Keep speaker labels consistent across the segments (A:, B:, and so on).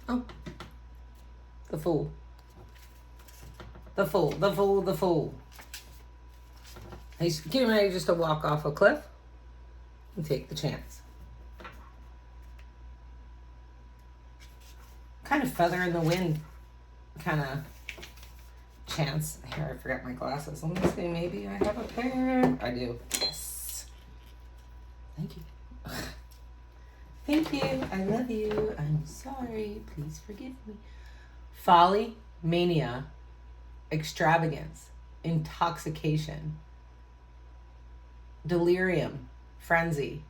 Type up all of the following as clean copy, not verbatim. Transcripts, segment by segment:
A: Oh, the fool. The fool, the fool, the fool. He's getting ready just to walk off a cliff and take the chance. Kind of feather in the wind kind of chance. Here, I forgot my glasses. Let me see, maybe I have a pair. I do. Yes. Thank you. Thank you. I love you. I'm sorry. Please forgive me. Folly, mania, extravagance, intoxication, delirium, frenzy.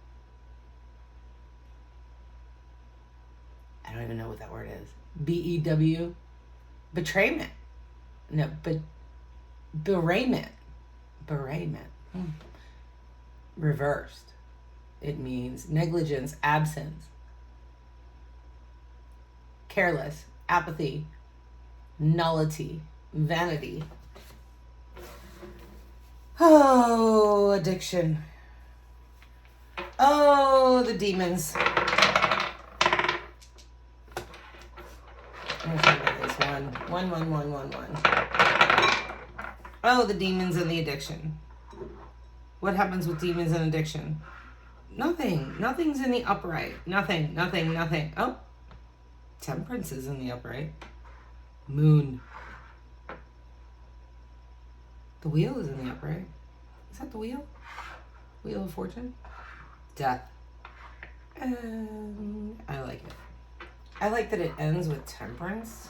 A: I don't even know what that word is. B-E-W, betrayment. No, but berayment. Berayment. Reversed. It means negligence, absence, careless, apathy, nullity, vanity. Oh, addiction. Oh, the demons. I'm trying to get this one. One. Oh, the demons and the addiction. What happens with demons and addiction? Nothing. Nothing's in the upright. Nothing. Oh, temperance is in the upright. Moon. The wheel is in the upright. Is that the wheel? Wheel of Fortune? Death. I like it. I like that it ends with temperance.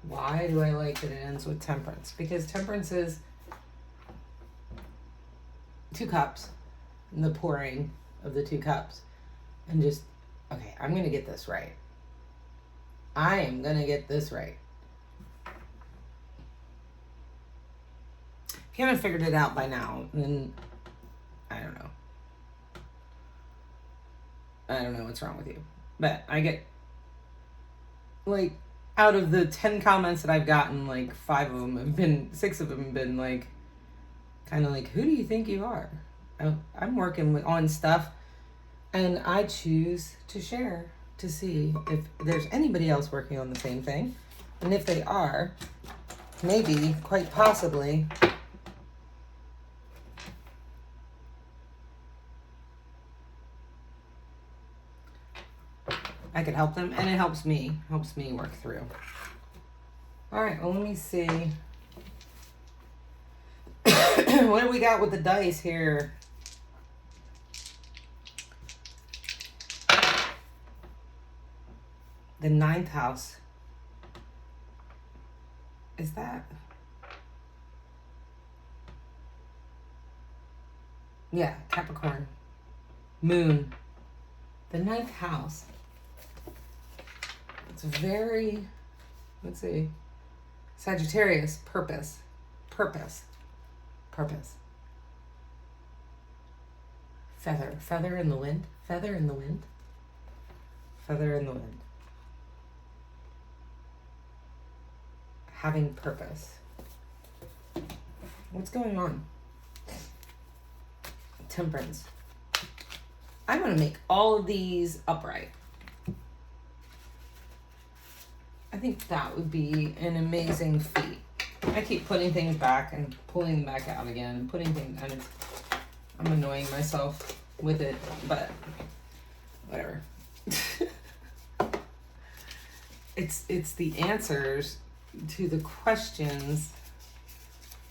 A: Why do I like that it ends with temperance? Because temperance is 2 cups and the pouring of the 2 cups. And just, okay, I'm going to get this right. I am going to get this right. If you haven't figured it out by now, then I don't know. I don't know what's wrong with you. But I get, like, out of the 10 comments that I've gotten, like 6 of them have been like, kind of like, who do you think you are? I'm working on stuff, and I choose to share to see if there's anybody else working on the same thing. And if they are, maybe, quite possibly, I could help them, and it helps me work through. All right, well, let me see. What do we got with the dice here? The 9th house. Is that? Yeah, Capricorn. Moon. The 9th house. It's very, let's see, Sagittarius, purpose. Feather in the wind. Having purpose. What's going on? Temperance. I'm going to make all of these upright. I think that would be an amazing feat. I keep putting things back and pulling them back out again, putting things, and I'm annoying myself with it, but whatever. It's the answers to the questions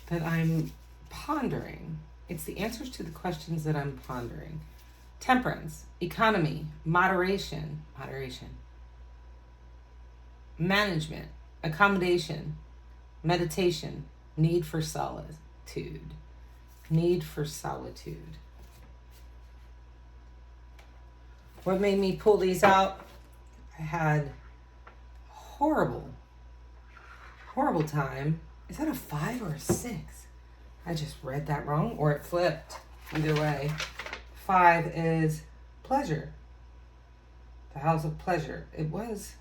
A: that I'm pondering. Temperance, economy, moderation, management, accommodation, meditation, need for solitude. What made me pull these out? I had horrible time. Is that a 5 or a 6? I just read that wrong, or it flipped. Either way. 5 is pleasure. The house of pleasure. It was.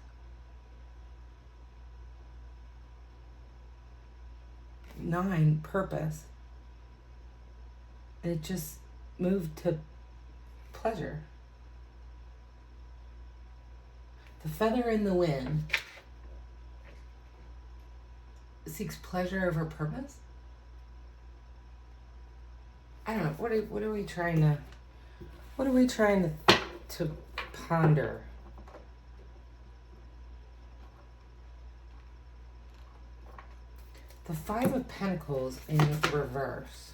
A: 9, purpose. And it just moved to pleasure. The feather in the wind seeks pleasure over purpose. I don't know. What are we trying to ponder? The Five of Pentacles in reverse.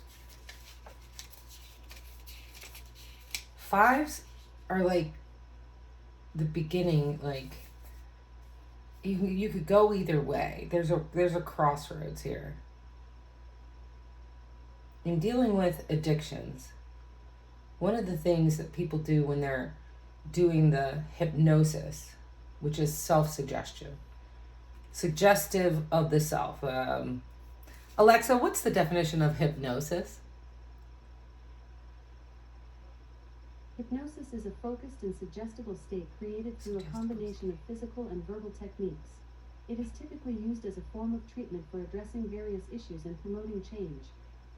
A: Fives are like the beginning, like you could go either way. There's a crossroads here. In dealing with addictions, one of the things that people do when they're doing the hypnosis, which is self-suggestion, suggestive of the self. Alexa, what's the definition of hypnosis?
B: Hypnosis is a focused and suggestible state created through a combination of physical and verbal techniques. It is typically used as a form of treatment for addressing various issues and promoting change.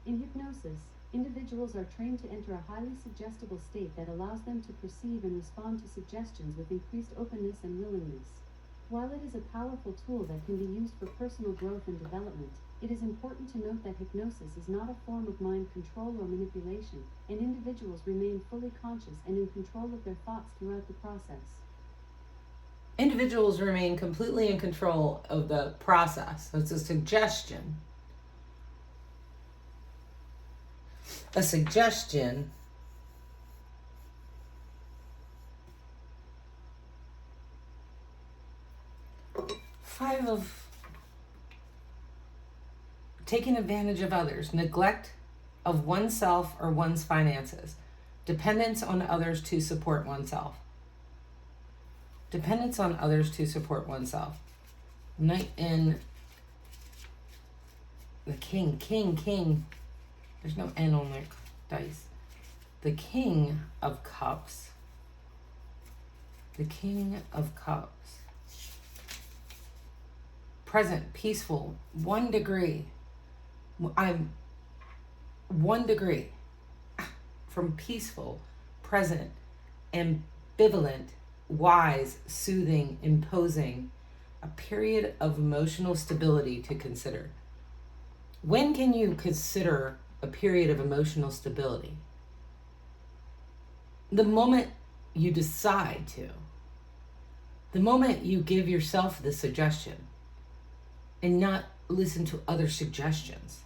B: In hypnosis, individuals are trained to enter a highly suggestible state that allows them to perceive and respond to suggestions with increased openness and willingness. While it is a powerful tool that can be used for personal growth and development, it is important to note that hypnosis is not a form of mind control or manipulation, and individuals remain fully conscious and in control of their thoughts throughout the process.
A: Individuals remain completely in control of the process. So it's a suggestion. A suggestion Five of taking advantage of others, neglect of oneself or one's finances, dependence on others to support oneself. Dependence on others to support oneself. Knight in the king. There's no N on their dice. The King of Cups. The King of Cups. Present, peaceful, 1 degree. I'm 1 degree from peaceful, present, ambivalent, wise, soothing, imposing, a period of emotional stability to consider. When can you consider a period of emotional stability? The moment you decide to. The moment you give yourself the suggestion and not listen to other suggestions.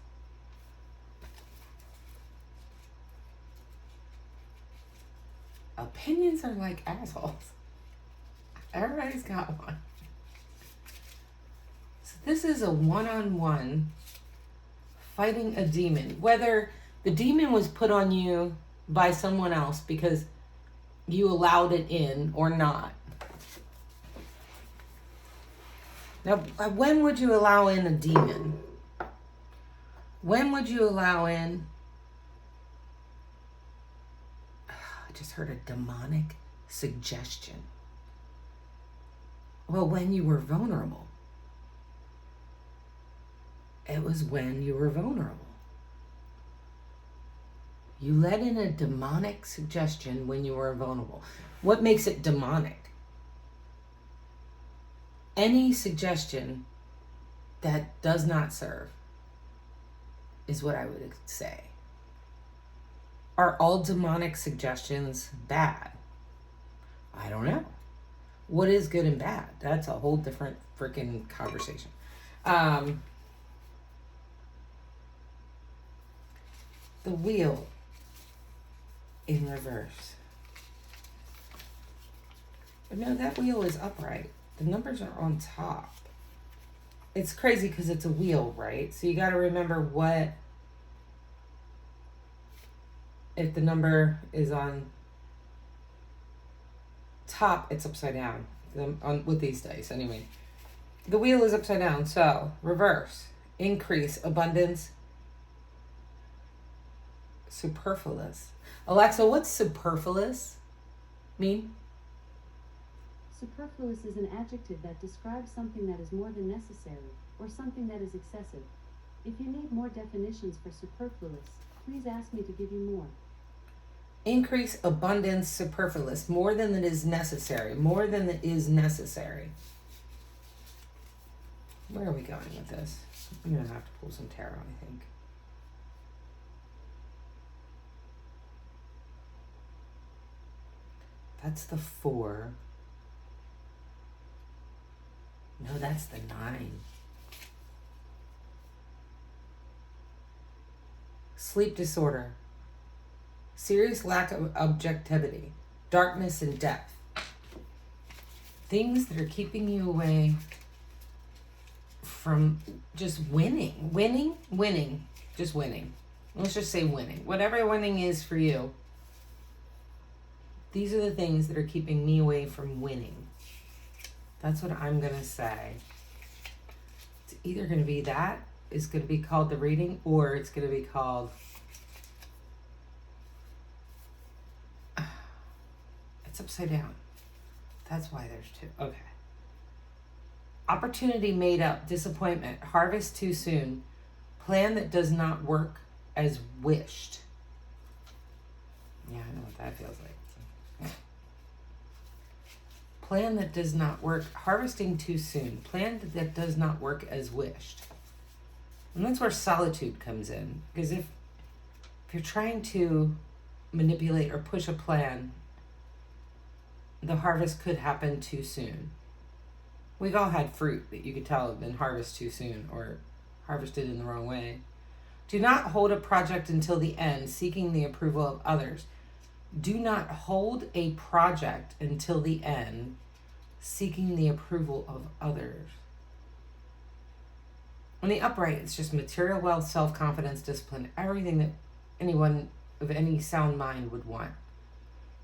A: Opinions are like assholes. Everybody's got one. So this is a one-on-one fighting a demon. Whether the demon was put on you by someone else because you allowed it in or not. Now, when would you allow in a demon? When would you allow in... I just heard a demonic suggestion. Well, when you were vulnerable. It was when you were vulnerable. You let in a demonic suggestion when you were vulnerable. What makes it demonic? Any suggestion that does not serve is what I would say. Are all demonic suggestions bad? I don't know. What is good and bad? That's a whole different freaking conversation. The wheel in reverse. But no, that wheel is upright. The numbers are on top. It's crazy because it's a wheel, right? So you got to remember what, if the number is on top, it's upside down with these dice anyway. The wheel is upside down, so reverse, increase, abundance, superfluous. Alexa, what's superfluous mean?
B: Superfluous is an adjective that describes something that is more than necessary, or something that is excessive. If you need more definitions for superfluous, please ask me to give you more.
A: Increase abundance superfluous, more than it is necessary, more than it is necessary. Where are we going with this? I'm going to have to pull some tarot, I think. That's the 4. No, that's the 9. Sleep disorder. Serious lack of objectivity. Darkness and depth. Things that are keeping you away from just winning. Winning. Just winning. Let's just say winning. Whatever winning is for you. These are the things that are keeping me away from winning. That's what I'm going to say. It's either going to be that, is going to be called the reading, or it's going to be called... It's upside down. That's why there's 2. Okay. Opportunity made up, disappointment, harvest too soon, plan that does not work as wished. Yeah, I know what that feels like. Plan that does not work, harvesting too soon, plan that does not work as wished. And that's where solitude comes in. Because if you're trying to manipulate or push a plan, the harvest could happen too soon. We've all had fruit that you could tell have been harvested too soon or harvested in the wrong way. Do not hold a project until the end, seeking the approval of others. Do not hold a project until the end, seeking the approval of others. On the upright, it's just material wealth, self-confidence, discipline, everything that anyone of any sound mind would want.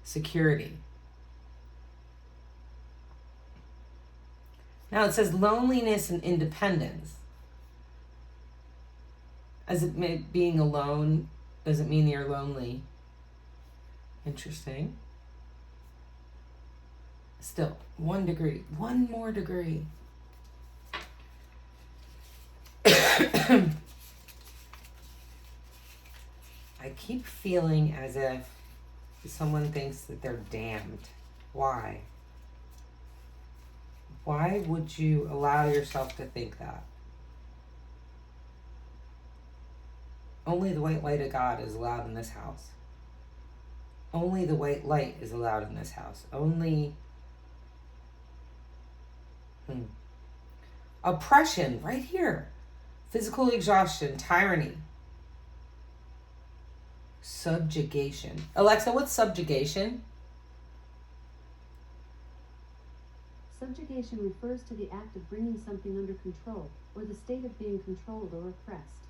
A: Security. Now it says loneliness and independence. As it may, being alone doesn't mean you're lonely. Interesting. Still, 1 degree. 1 more degree. I keep feeling as if someone thinks that they're damned. Why? Why would you allow yourself to think that? Only the white light of God is allowed in this house. Only the white light is allowed in this house. Only... Oppression, right here. Physical exhaustion, tyranny. Subjugation. Alexa, what's subjugation?
B: Subjugation refers to the act of bringing something under control, or the state of being controlled or oppressed.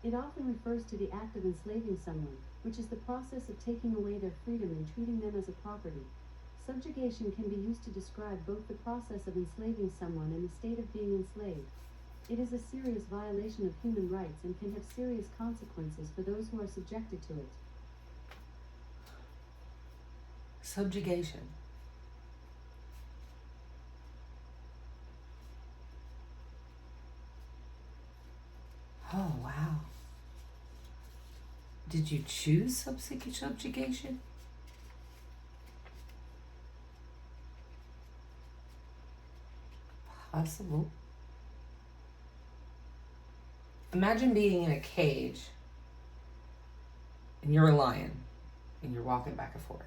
B: It often refers to the act of enslaving someone, which is the process of taking away their freedom and treating them as a property. Subjugation can be used to describe both the process of enslaving someone and the state of being enslaved. It is a serious violation of human rights and can have serious consequences for those who are subjected to it.
A: Subjugation. Oh, wow. Did you choose subjugation? Possible. Imagine being in a cage and you're a lion and you're walking back and forth.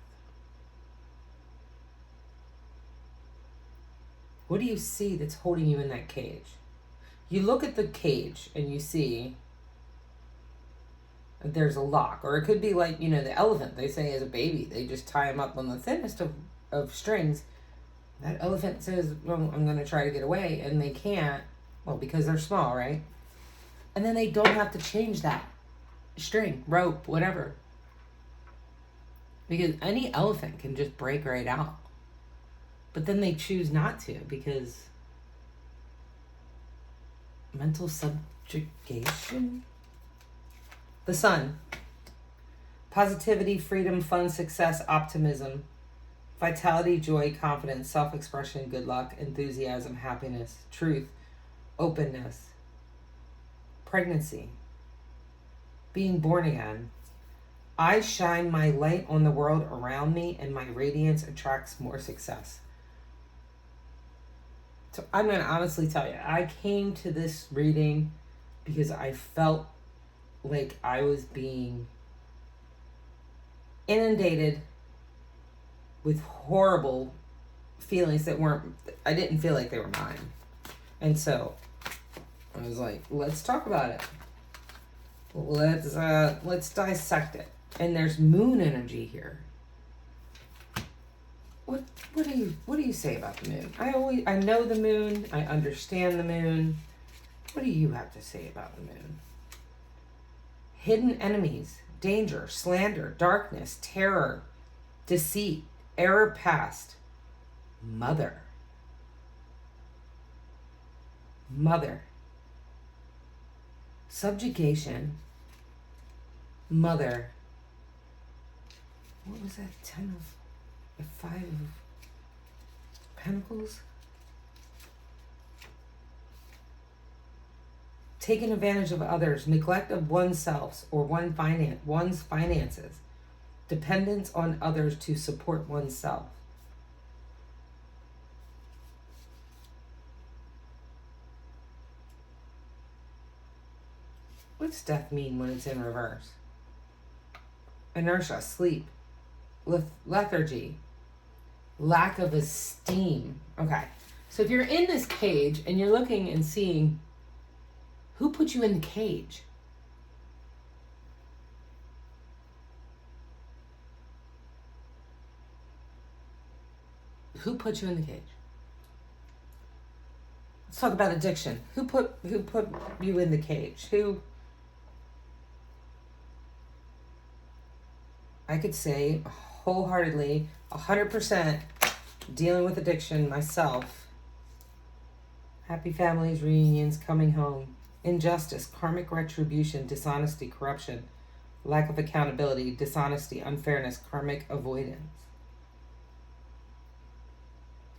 A: What do you see that's holding you in that cage? You look at the cage and you see there's a lock. Or it could be like, the elephant. They say as a baby, they just tie him up on the thinnest of strings. That elephant says, well, I'm going to try to get away. And they can't. Well, because they're small, right? And then they don't have to change that string, rope, whatever. Because any elephant can just break right out. But then they choose not to because mental subjugation. The sun. Positivity, freedom, fun, success, optimism, vitality, joy, confidence, self-expression, good luck, enthusiasm, happiness, truth, openness, pregnancy, being born again, I shine my light on the world around me, and my radiance attracts more success. So I'm going to honestly tell you, I came to this reading because I felt like I was being inundated with horrible feelings that I didn't feel like they were mine. And so I was like, let's talk about it. Let's dissect it. And there's moon energy here. What do you say about the moon? I know the moon, I understand the moon. What do you have to say about the moon? Hidden enemies, danger, slander, darkness, terror, deceit, error past, mother, subjugation, mother. What was that? 5 of Pentacles? Taking advantage of others, neglect of oneself or one's finances, dependence on others to support oneself. What's death mean when it's in reverse? Inertia, sleep, lethargy, lack of esteem. Okay, so if you're in this cage and you're looking and seeing who put you in the cage, who put you in the cage? Let's talk about addiction. Who put you in the cage? Who? I could say wholeheartedly, 100% dealing with addiction myself. Happy families, reunions, coming home. Injustice, karmic retribution, dishonesty, corruption, lack of accountability, dishonesty, unfairness, karmic avoidance.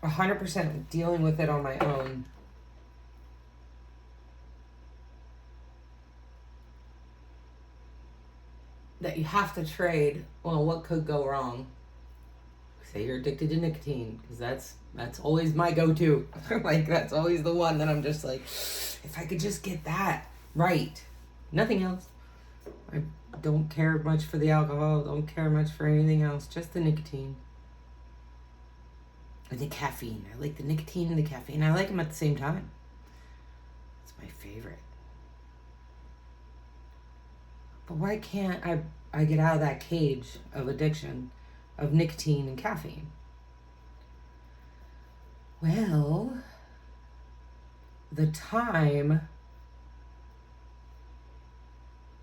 A: 100% dealing with it on my own. That you have to trade. Well, what could go wrong? Say you're addicted to nicotine, because that's always my go-to. Like, that's always the one that I'm just like, if I could just get that right, nothing else. I don't care much for the alcohol, don't care much for anything else, just the nicotine and the caffeine. I like the nicotine and the caffeine. I like them at the same time. It's my favorite. But why can't I get out of that cage of addiction of nicotine and caffeine? Well, the time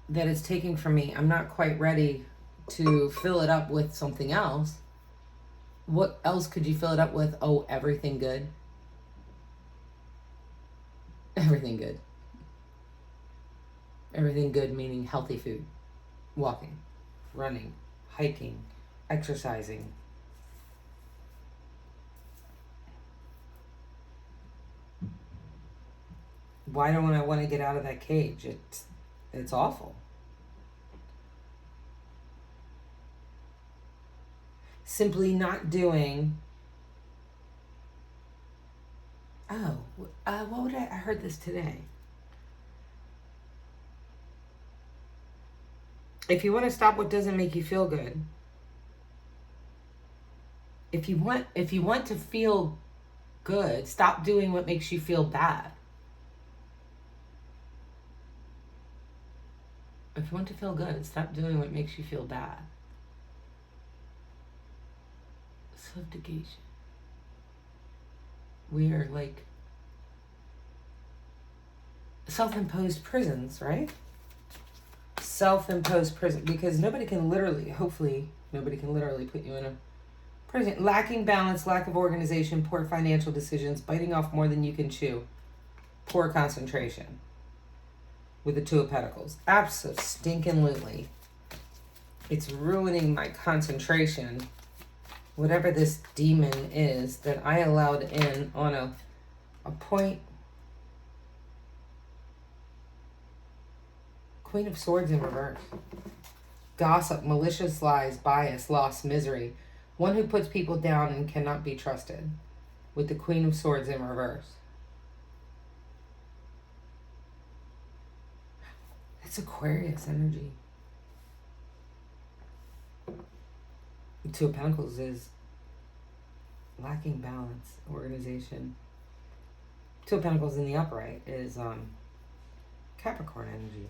A: that it's taking for me, I'm not quite ready to fill it up with something else. What else could you fill it up with? Oh, everything good. Everything good. Everything good meaning healthy food, walking, running, hiking, exercising. Why don't I want to get out of that cage? It's awful. Simply not doing. What would I heard this today. If you want to stop what doesn't make you feel good, if you want to feel good, stop doing what makes you feel bad. If you want to feel good, stop doing what makes you feel bad. Subjugation. We are like self-imposed prisons, right? Self-imposed prison, because hopefully nobody can literally put you in a prison. Lacking balance, lack of organization, poor financial decisions, biting off more than you can chew, poor concentration. With the Two of Pentacles, absolutely, it's ruining my concentration. Whatever this demon is that I allowed in on a point. Queen of Swords in reverse. gossip, malicious lies, bias, loss, misery. One who puts people down and cannot be trusted. With the Queen of Swords in reverse. It's Aquarius energy. The Two of Pentacles is lacking balance, organization. Two of Pentacles in the upright is Capricorn energy.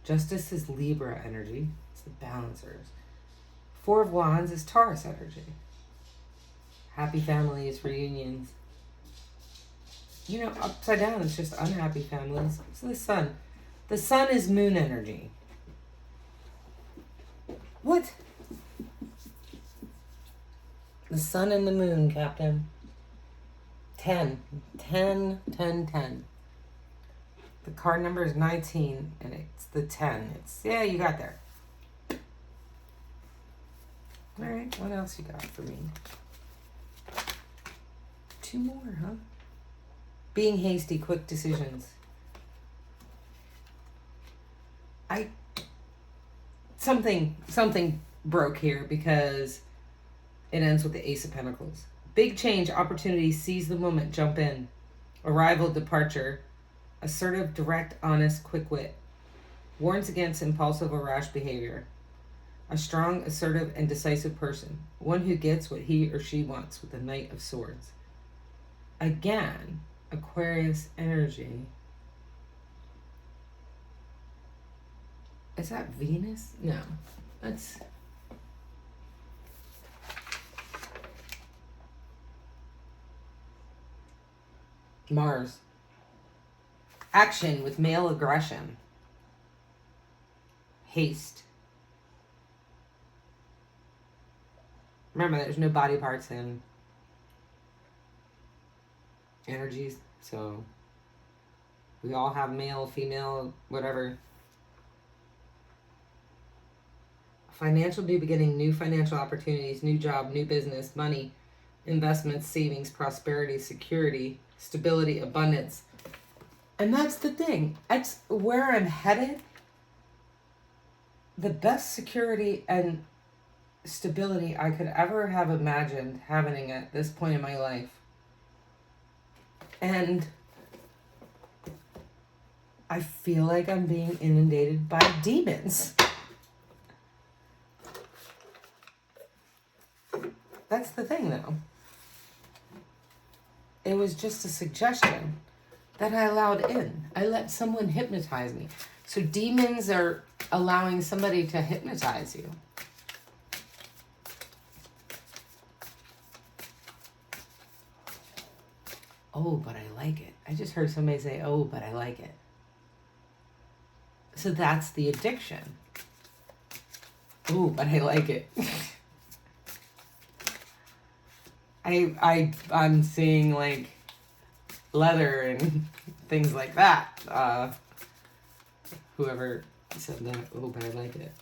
A: Justice is Libra energy. It's the balancers. Four of Wands is Taurus energy. Happy families, reunions. You know, upside down it's just unhappy families. It's the sun. The sun is moon energy. What? The sun and the moon, Captain. 10. 10, 10, 10. The card number is 19, and it's the 10. It's, yeah, you got there. All right, what else you got for me? Two more, huh? Being hasty, quick decisions. Something broke here because it ends with the Ace of Pentacles. Big change, opportunity, seize the moment, jump in. Arrival, departure. Assertive, direct, honest, quick wit. Warns against impulsive or rash behavior. A strong, assertive, and decisive person. One who gets what he or she wants with the Knight of Swords. Again, Aquarius energy. Is that Venus? No. That's... Mars. Action with male aggression. Haste. Remember, there's no body parts in energies, so we all have male, female, whatever. Financial new beginning, new financial opportunities, new job, new business, money, investments, savings, prosperity, security, stability, abundance. And that's the thing. That's where I'm headed. The best security and stability I could ever have imagined happening at this point in my life. And I feel like I'm being inundated by demons. That's the thing, though. It was just a suggestion that I allowed in. I let someone hypnotize me. So demons are allowing somebody to hypnotize you. Oh, but I like it. I just heard somebody say, oh, but I like it. So that's the addiction. Oh, but I like it. I'm seeing like leather and things like that. Whoever said that, oh, but I like it.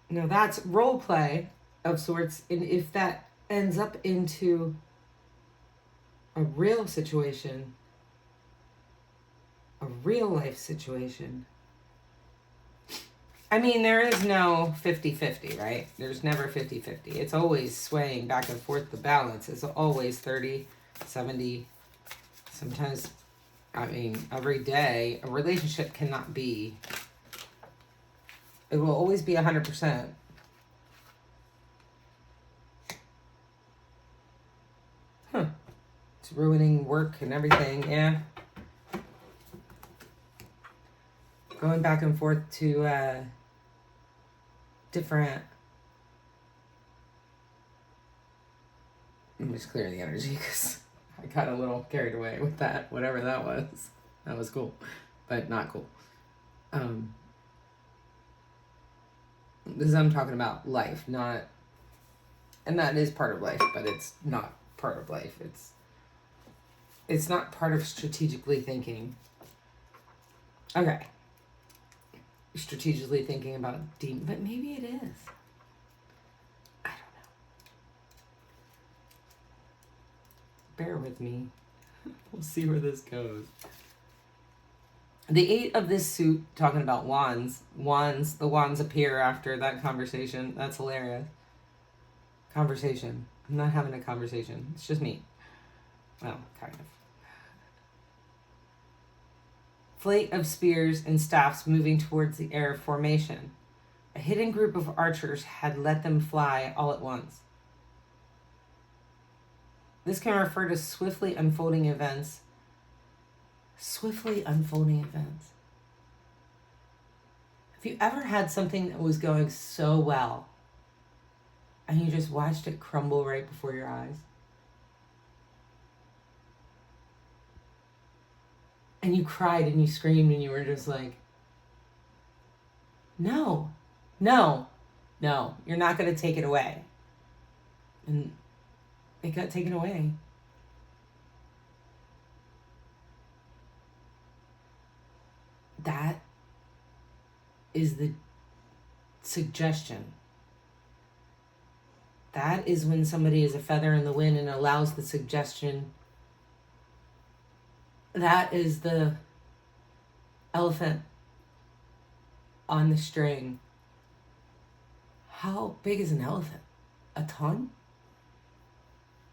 A: Now that's role play of sorts, and if that ends up into a real situation, a real life situation, I mean, there is no 50-50, right? There's never 50-50. It's always swaying back and forth. The balance is always 30, 70. Sometimes, I mean, every day, a relationship cannot be, it will always be 100%. Huh. It's ruining work and everything, yeah. Going back and forth to, different. I'm just clearing the energy because I got a little carried away with that, whatever that was. That was cool, but not cool. Because I'm talking about life, not, and that is part of life, but it's not part of life. It's not part of strategically thinking. Okay. Strategically thinking about demon, but maybe it is. I don't know. Bear with me. We'll see where this goes. The 8 of this suit, talking about wands. The wands appear after that conversation. That's hilarious. Conversation. I'm not having a conversation. It's just me. Well, kind of. Flight of spears and staffs moving towards the air formation. A hidden group of archers had let them fly all at once. This can refer to swiftly unfolding events. Swiftly unfolding events. Have you ever had something that was going so well and you just watched it crumble right before your eyes? And you cried and you screamed and you were just like, no, no, no, you're not going to take it away. And it got taken away. That is the suggestion. That is when somebody is a feather in the wind and allows the suggestion. That is the elephant on the string. How big is an elephant? A ton?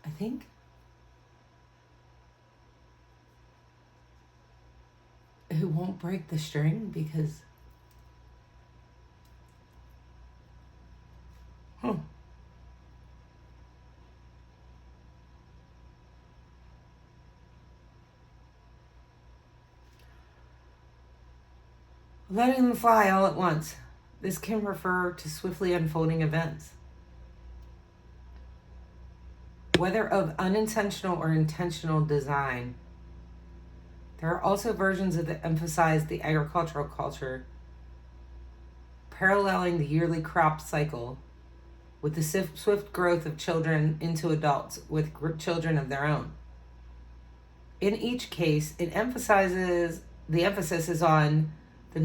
A: I think. Who won't break the string because... Letting them fly all at once. This can refer to swiftly unfolding events. Whether of unintentional or intentional design. There are also versions that emphasize the agricultural culture, paralleling the yearly crop cycle with the swift growth of children into adults with children of their own. In each case, the emphasis is on the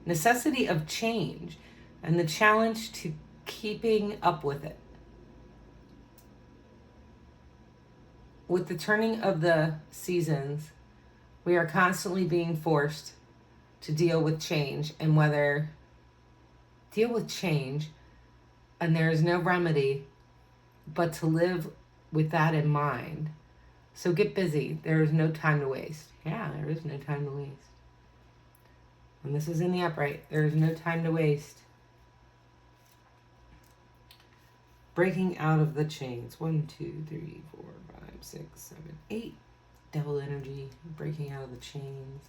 A: necessity of change and the challenge to keeping up with it. With the turning of the seasons, we are constantly being forced to deal with change and there is no remedy but to live with that in mind. So get busy. There is no time to waste. Yeah, there is no time to waste. And this is in the upright. There is no time to waste. Breaking out of the chains. 1, 2, 3, 4, 5, 6, 7, 8. Devil energy. Breaking out of the chains.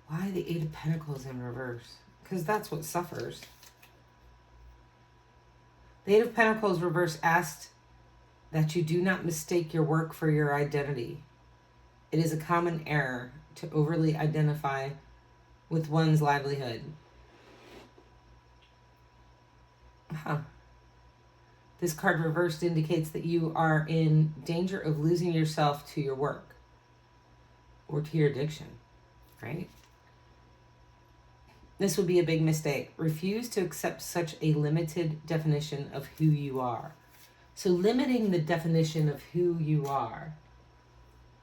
A: Why the 8 of Pentacles in reverse? Because that's what suffers. The 8 of Pentacles reverse asked that you do not mistake your work for your identity. It is a common error to overly identify with one's livelihood. This card reversed indicates that you are in danger of losing yourself to your work or to your addiction, right? This would be a big mistake. Refuse to accept such a limited definition of who you are. So limiting the definition of who you are.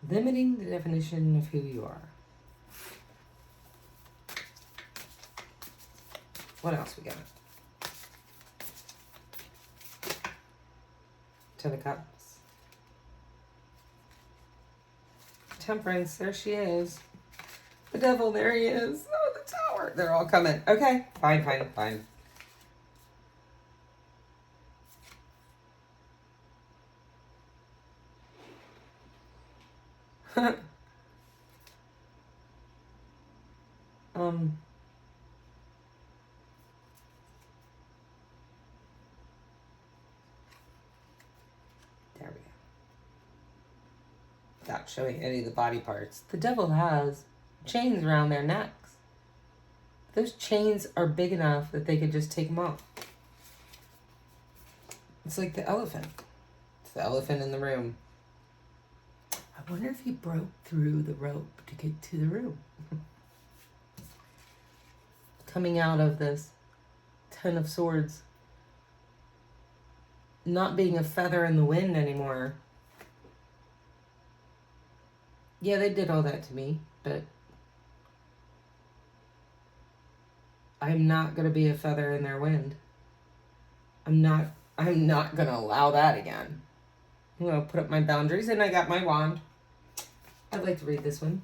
A: Limiting the definition of who you are. What else we got? 10 of Cups. Temperance, there she is. The Devil, there he is. Oh, the Tower. They're all coming. Okay, fine. There we go. Without showing any of the body parts. The Devil has chains around their necks. Those chains are big enough that they could just take them off. It's like the elephant. It's the elephant in the room. I wonder if he broke through the rope to get to the room. Coming out of this 10 of Swords. Not being a feather in the wind anymore. Yeah, they did all that to me, but I'm not going to be a feather in their wind. I'm not going to allow that again. I'm going to put up my boundaries, and I got my wand. I'd like to read this one.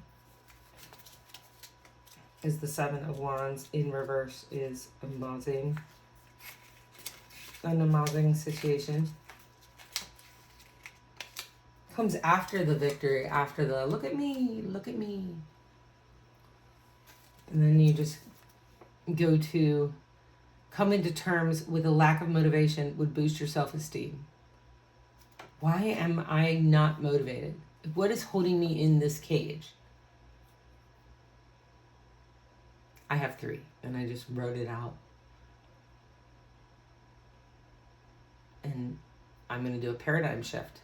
A: Is the Seven of Wands in reverse is amazing. An amazing situation. Comes after the victory, after the look at me, look at me. And then you just go to come into terms with a lack of motivation would boost your self-esteem. Why am I not motivated? What is holding me in this cage? I have 3, and I just wrote it out. And I'm going to do a paradigm shift,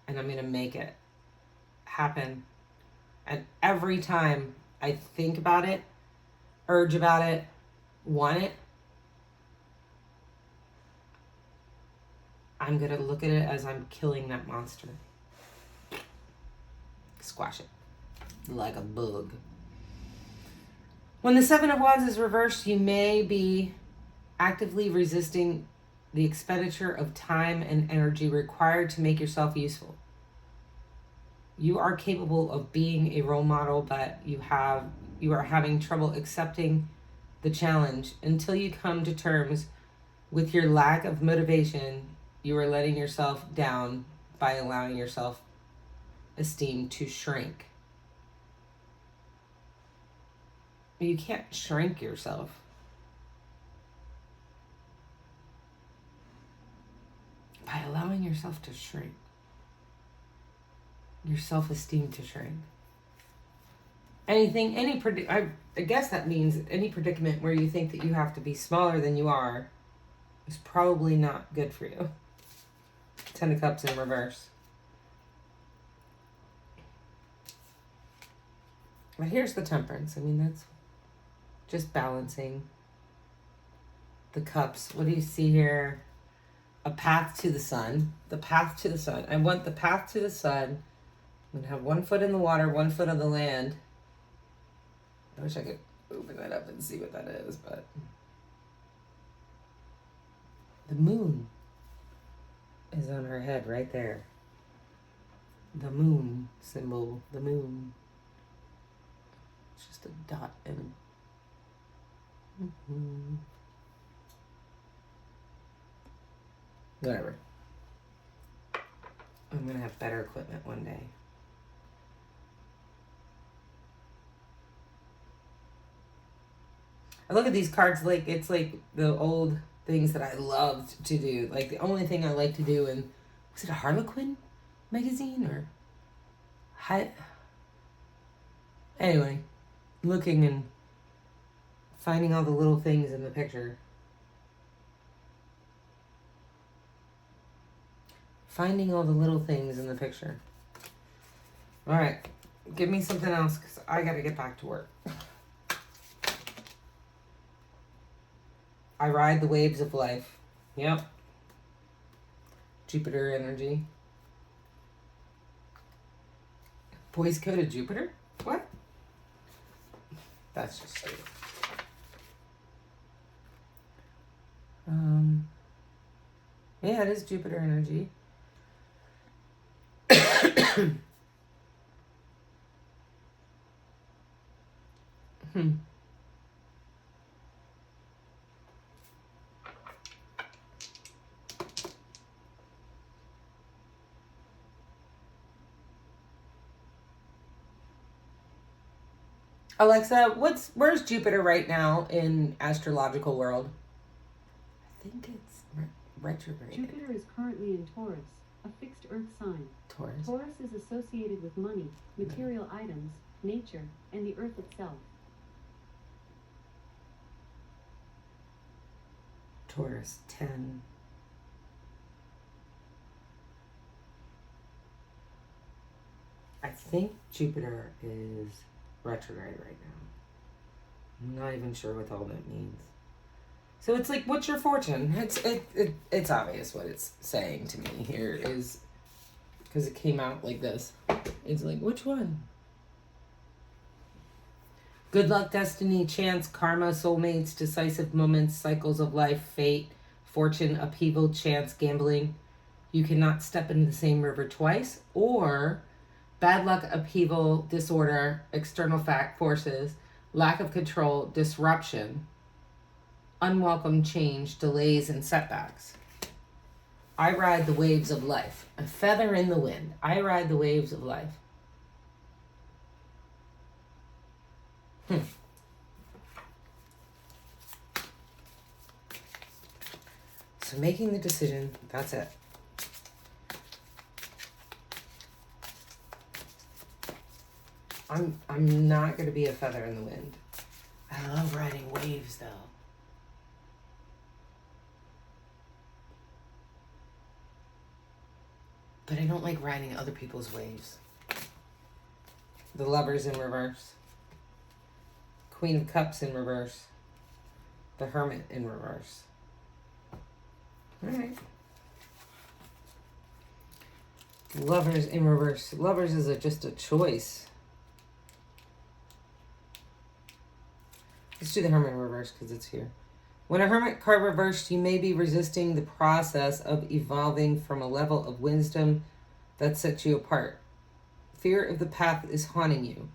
A: and I'm going to make it happen. And every time I think about it, urge about it, want it, I'm going to look at it as I'm killing that monster. Squash it like a bug. When the Seven of Wands is reversed, you may be actively resisting the expenditure of time and energy required to make yourself useful. You are capable of being a role model, but you are having trouble accepting the challenge. Until you come to terms with your lack of motivation, you are letting yourself down by allowing your self-esteem to shrink. You can't shrink yourself. By allowing yourself to shrink. Your self-esteem to shrink. I guess that means any predicament where you think that you have to be smaller than you are is probably not good for you. 10 of Cups in reverse. But here's the Temperance. I mean, that's just balancing the cups. What do you see here? A path to the sun. The path to the sun. I want the path to the sun. I'm going to have 1 foot in the water, 1 foot on the land. I wish I could open that up and see what that is, but... The moon is on her head right there. The moon symbol. The moon. It's just a dot and... Whatever. I'm going to have better equipment one day. I look at these cards like it's like the old things that I loved to do. Like the only thing I like to do in, was it a Harlequin magazine or... Anyway, looking and finding all the little things in the picture. Finding all the little things in the picture. All right, give me something else because I got to get back to work. I ride the waves of life. Yep. Jupiter energy. Boys Code of Jupiter? What? That's just stupid. Yeah, it is Jupiter energy. Alexa, where's Jupiter right now in astrological world? I think it's retrograde.
B: Jupiter is currently in Taurus, a fixed Earth sign.
A: Taurus.
B: Taurus is associated with money, material items, nature, and the Earth itself.
A: Taurus 10. I think Jupiter is retrograde right now. I'm not even sure what all that means. So it's like, what's your fortune? It's obvious what it's saying to me here is, because it came out like this. It's like, which one? Good luck, destiny, chance, karma, soulmates, decisive moments, cycles of life, fate, fortune, upheaval, chance, gambling. You cannot step into the same river twice. Or bad luck, upheaval, disorder, external fact forces, lack of control, disruption, unwelcome change, delays, and setbacks. I ride the waves of life. A feather in the wind. I ride the waves of life. So making the decision, that's it. I'm not going to be a feather in the wind. I love riding waves, though. But I don't like riding other people's waves. The Lovers in reverse. Queen of Cups in reverse. The Hermit in reverse. Alright. Lovers in reverse. Lovers is just a choice. Let's do the Hermit in reverse because it's here. When a Hermit card reversed, you may be resisting the process of evolving from a level of wisdom that sets you apart. Fear of the path is haunting you.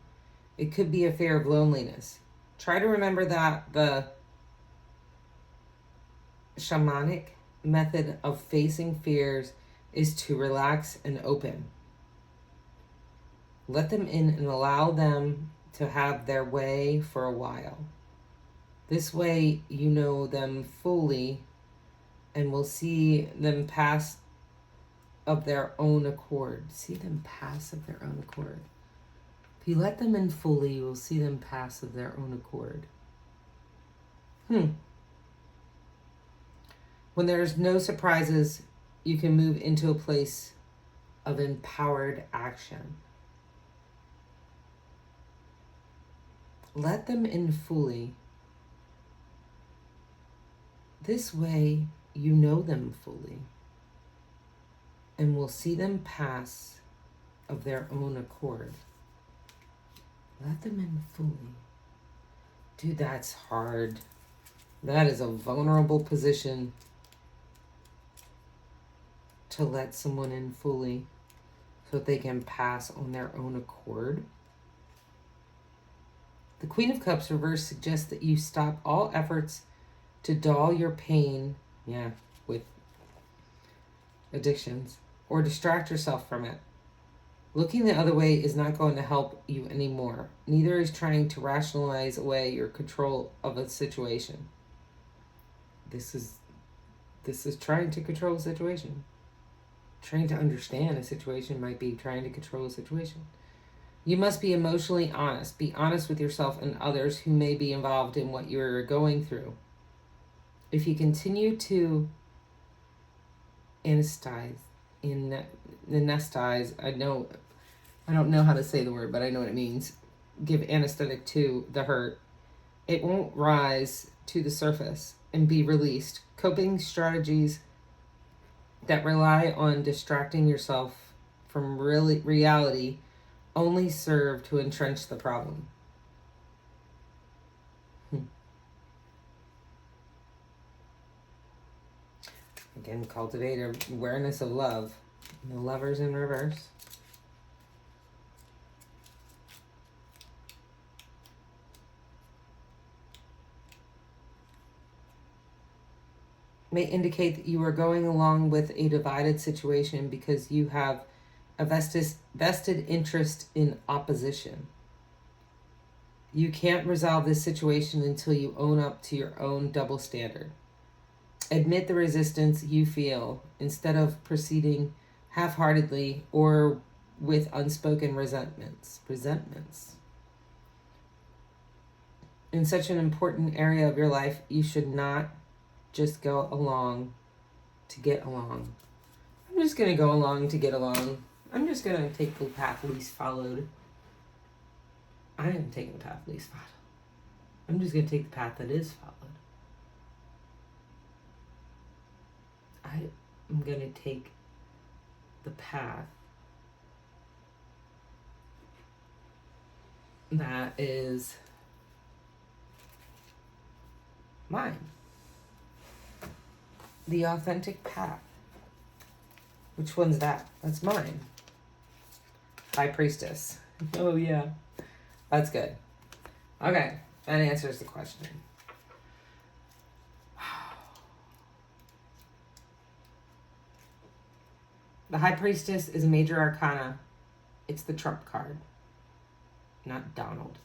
A: It could be a fear of loneliness. Try to remember that the shamanic method of facing fears is to relax and open. Let them in and allow them to have their way for a while. This way you know them fully and will see them pass of their own accord. See them pass of their own accord. If you let them in fully, you will see them pass of their own accord. When there's no surprises, you can move into a place of empowered action. Let them in fully. This way, you know them fully and will see them pass of their own accord. Let them in fully. Dude, that's hard. That is a vulnerable position to let someone in fully so that they can pass on their own accord. The Queen of Cups reverse suggests that you stop all efforts to dull your pain, with addictions, or distract yourself from it. Looking the other way is not going to help you anymore. Neither is trying to rationalize away your control of a situation. This is trying to control a situation. Trying to understand a situation might be trying to control a situation. You must be emotionally honest. Be honest with yourself and others who may be involved in what you're going through. If you continue to anesthetize, I don't know how to say the word, but I know what it means. Give anesthetic to the hurt. It won't rise to the surface and be released. Coping strategies that rely on distracting yourself from reality only serve to entrench the problem. Again, cultivate awareness of love. The Lovers in reverse. May indicate that you are going along with a divided situation because you have a vested interest in opposition. You can't resolve this situation until you own up to your own double standard. Admit the resistance you feel instead of proceeding half-heartedly or with unspoken resentments. In such an important area of your life, you should not just go along to get along. I'm just going to go along to get along. I'm just going to take the path least followed. I am taking the path least followed. I'm just going to take the path that is followed. I'm going to take the path that is Mine. The authentic path. Which one's that? That's mine. High priestess. Oh, yeah. That's good. Okay. That answers the question. The high priestess is a major arcana. It's the trump card, not Donald.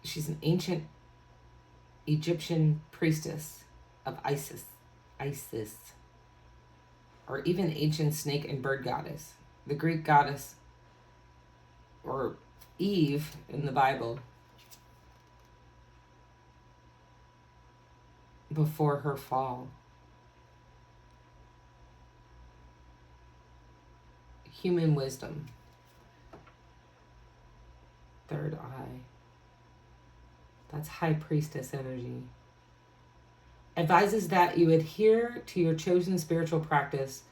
A: She's an ancient Egyptian priestess of Isis, or even ancient snake and bird goddess. The Greek goddess, or Eve in the Bible, before her fall. Human wisdom. Third eye. That's high priestess energy. Advises that you adhere to your chosen spiritual practice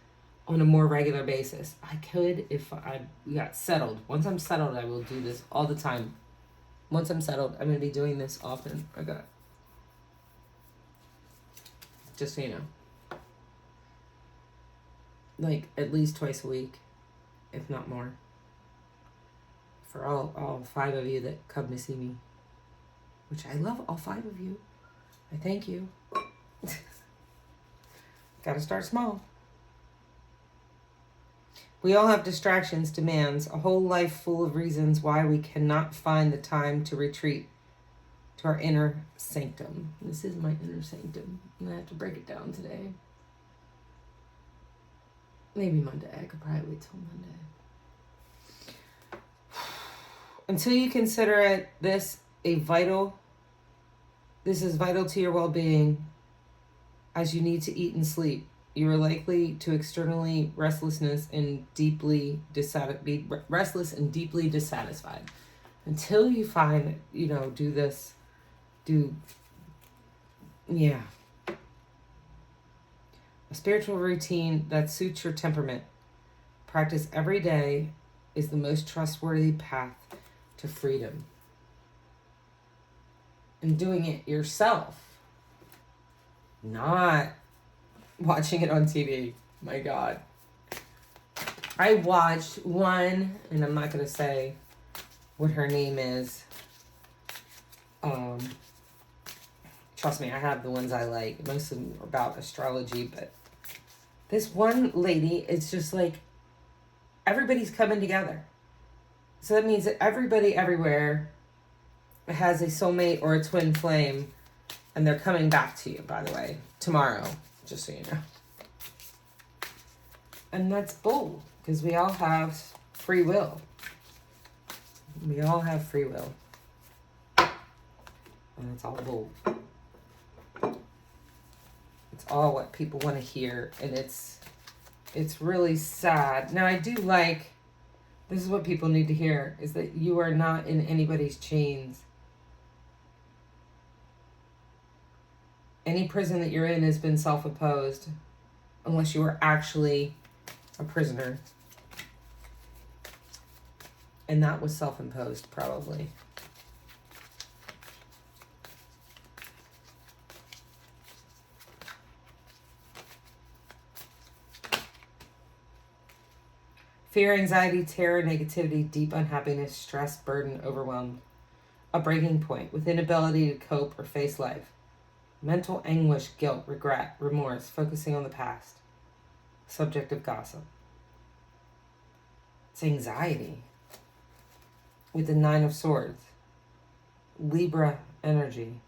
A: on a more regular basis. I could if I got settled. Once I'm settled, I will do this all the time. Once I'm settled, I'm going to be doing this often. I got, just so you know, like at least twice a week, if not more. For all 5 of you that come to see me, which I love all 5 of you. I thank you. Gotta start small. We all have distractions, demands, a whole life full of reasons why we cannot find the time to retreat to our inner sanctum. This is my inner sanctum. I'm gonna have to break it down today. Maybe Monday. I could probably wait till Monday. Until you consider it this is vital to your well-being, as you need to eat and sleep. You are likely to externally be restless and deeply dissatisfied. Until you find, a spiritual routine that suits your temperament. Practice every day is the most trustworthy path to freedom. And doing it yourself, not watching it on TV. My God. I watched one, and I'm not going to say what her name is. Trust me, I have the ones I like. Most of them are about astrology, but this one lady, it's just like everybody's coming together. So that means that everybody everywhere has a soulmate or a twin flame, and they're coming back to you, by the way, tomorrow, just so you know. And that's bull, because we all have free will. We all have free will. And it's all bull. It's all what people want to hear, and it's really sad. Now, I do like, this is what people need to hear, is that you are not in anybody's chains. Any prison that you're in has been self-imposed, unless you are actually a prisoner. And that was self-imposed, probably. Fear, anxiety, terror, negativity, deep unhappiness, stress, burden, overwhelmed. A breaking point with inability to cope or face life. Mental anguish, guilt, regret, remorse, focusing on the past. Subject of gossip. It's anxiety. With the 9 of Swords. Libra energy.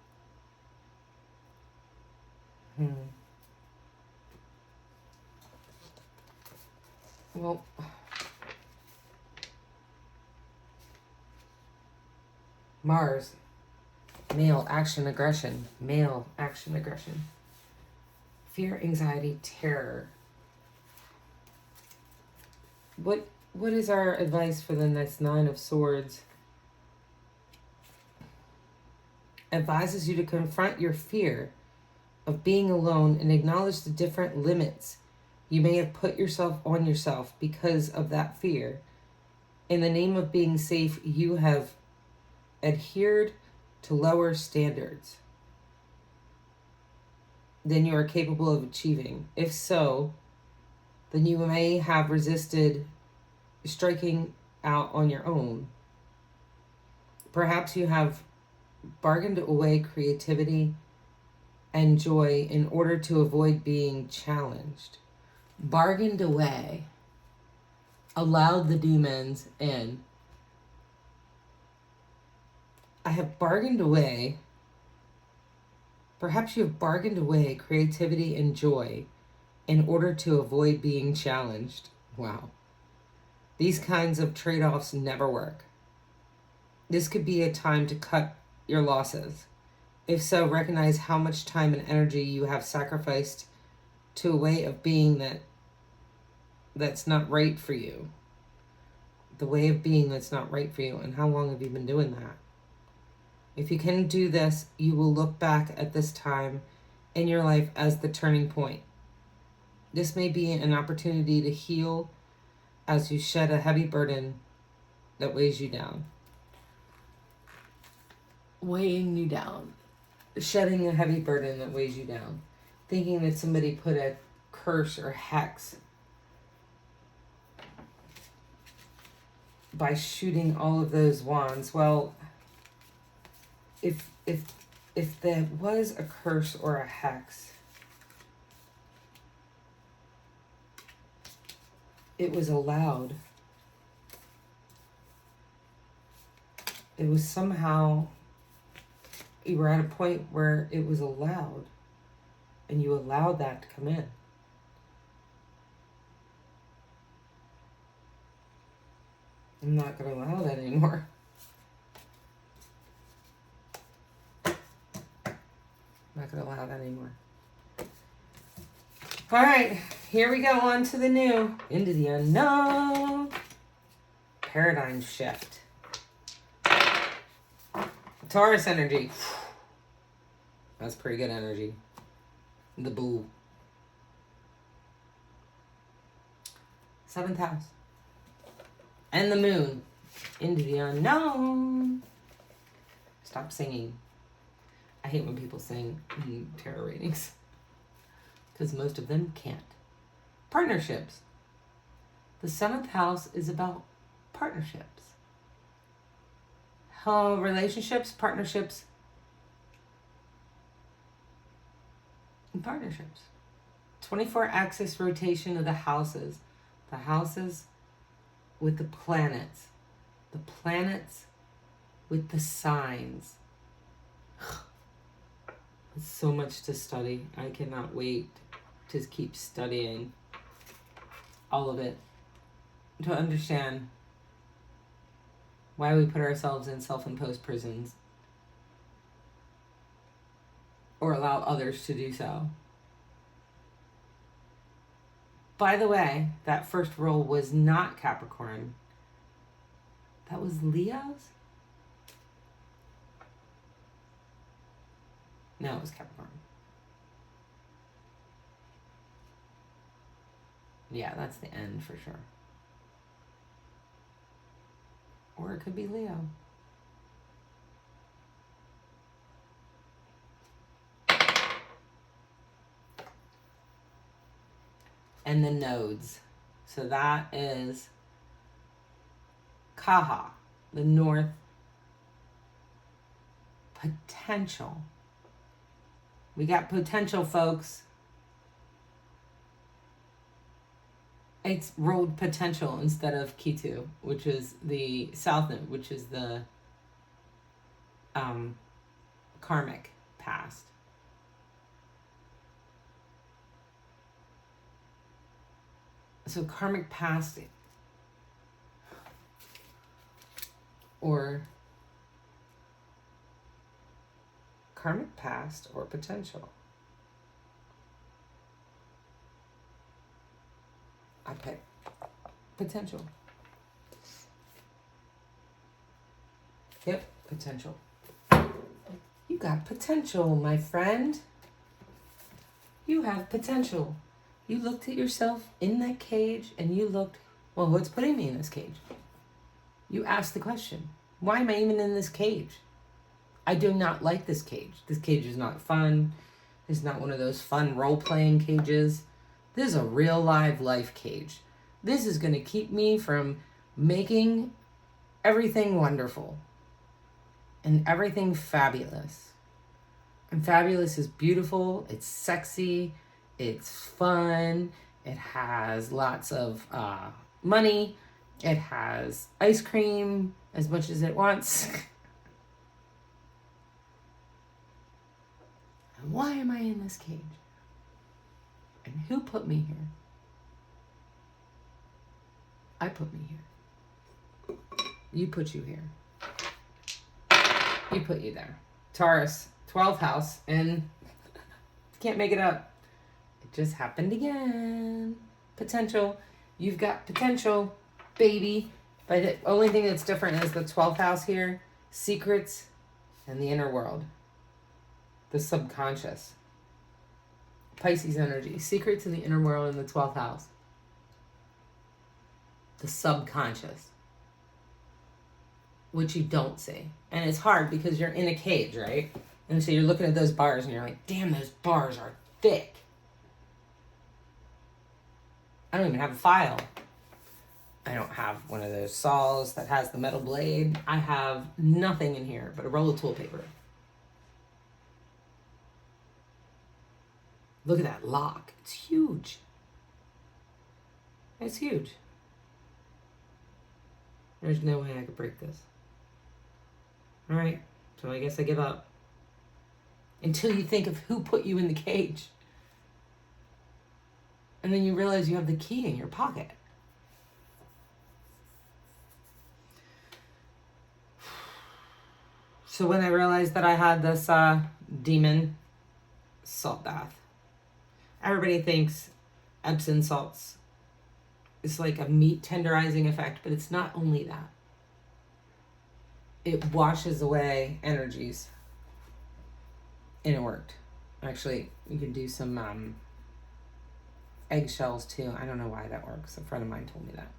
A: Well, Mars. Male action aggression. Male action aggression. Fear, anxiety, terror. What is our advice for the next 9 of Swords? Advises you to confront your fear of being alone and acknowledge the different limits you may have put on yourself because of that fear. In the name of being safe, you have adhered to lower standards than you are capable of achieving? If so, then you may have resisted striking out on your own. Perhaps you have bargained away creativity and joy in order to avoid being challenged. Bargained away. Allowed the demons in. I have bargained away. Perhaps you have bargained away creativity and joy in order to avoid being challenged. Wow. These kinds of trade-offs never work. This could be a time to cut your losses. If so, recognize how much time and energy you have sacrificed to a way of being that's not right for you. The way of being that's not right for you. And how long have you been doing that? If you can do this, you will look back at this time in your life as the turning point. This may be an opportunity to heal as you shed a heavy burden that weighs you down. Weighing you down. Shedding a heavy burden that weighs you down. Thinking that somebody put a curse or hex by shooting all of those wands. Well, if there was a curse or a hex, it was allowed. It was somehow, you were at a point where it was allowed, and you allowed that to come in. I'm not going to allow that anymore. I'm not going to allow that anymore. All right, here we go on to the new, into the unknown. Paradigm shift. Taurus energy. That's pretty good energy. The boo. 7th house. And the moon. Into the unknown. Stop singing. I hate when people sing in tarot readings. Because most of them can't. Partnerships. The 7th house is about partnerships. Relationships, partnerships, and partnerships. 24-axis rotation of the houses. The houses with the planets. The planets with the signs. It's so much to study. I cannot wait to keep studying all of it to understand why we put ourselves in self-imposed prisons or allow others to do so. By the way, that first roll was not Capricorn. That was Leo's? No, it was Capricorn. Yeah, that's the end for sure. Or it could be Leo. And the nodes. So that is Kaha, the north. Potential. We got potential, folks. It's rolled potential instead of Ketu, which is the south node, which is the karmic past. So karmic past or karmic past or potential. I pick potential. Yep, potential. You got potential, my friend. You have potential. You looked at yourself in that cage and you looked, well, what's putting me in this cage? You asked the question, why am I even in this cage? I do not like this cage. This cage is not fun. It's not one of those fun role-playing cages. This is a real live life cage. This is going to keep me from making everything wonderful and everything fabulous. And fabulous is beautiful, it's sexy, it's fun, it has lots of money, it has ice cream as much as it wants. And why am I in this cage? And who put me here? I put me here. You put you here. You put you there. Taurus, 12th house, and can't make it up. It just happened again. Potential. You've got potential, baby. But the only thing that's different is the 12th house here, secrets, and the inner world. The subconscious. Pisces energy. Secrets in the inner world in the 12th house. The subconscious. Which you don't see. And it's hard because you're in a cage, right? And so you're looking at those bars and you're like, damn, those bars are thick. I don't even have a file. I don't have one of those saws that has the metal blade. I have nothing in here but a roll of tool paper. Look at that lock. It's huge. It's huge. There's no way I could break this. All right, so I guess I give up. Until you think of who put you in the cage. And then you realize you have the key in your pocket. So when I realized that I had this demon salt bath, everybody thinks Epsom salts is like a meat tenderizing effect, but it's not only that. It washes away energies. And it worked. Actually, you can do some eggshells too. I don't know why that works. A friend of mine told me that.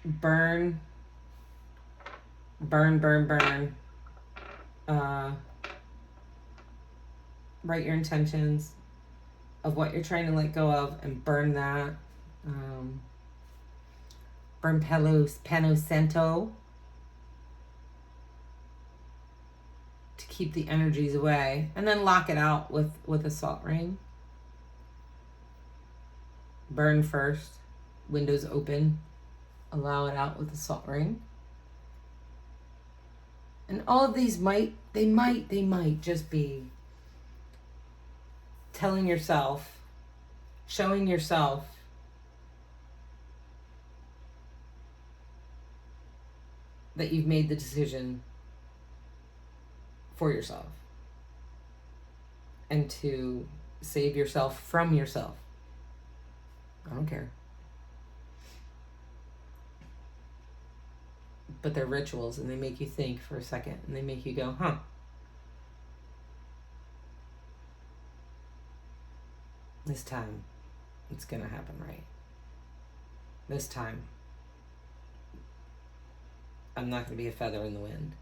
A: Burn. Write your intentions of what you're trying to let go of and burn that. Burn Palo Santo to keep the energies away, and then lock it out with a salt ring. Burn first, windows open, allow it out with a salt ring. And all of these might just be telling yourself, showing yourself that you've made the decision for yourself and to save yourself from yourself. I don't care. But they're rituals and they make you think for a second and they make you go, huh. This time it's gonna happen right. This time I'm not gonna be a feather in the wind.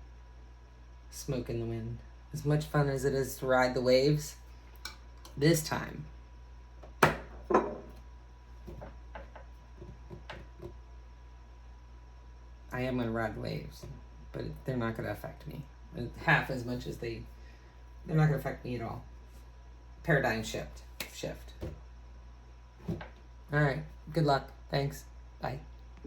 A: Smoke in the wind. As much fun as it is to ride the waves, this time I am going to ride the waves, but they're not going to affect me. Half as much as they're not going to affect me at all. Paradigm shift. All right. Good luck. Thanks. Bye.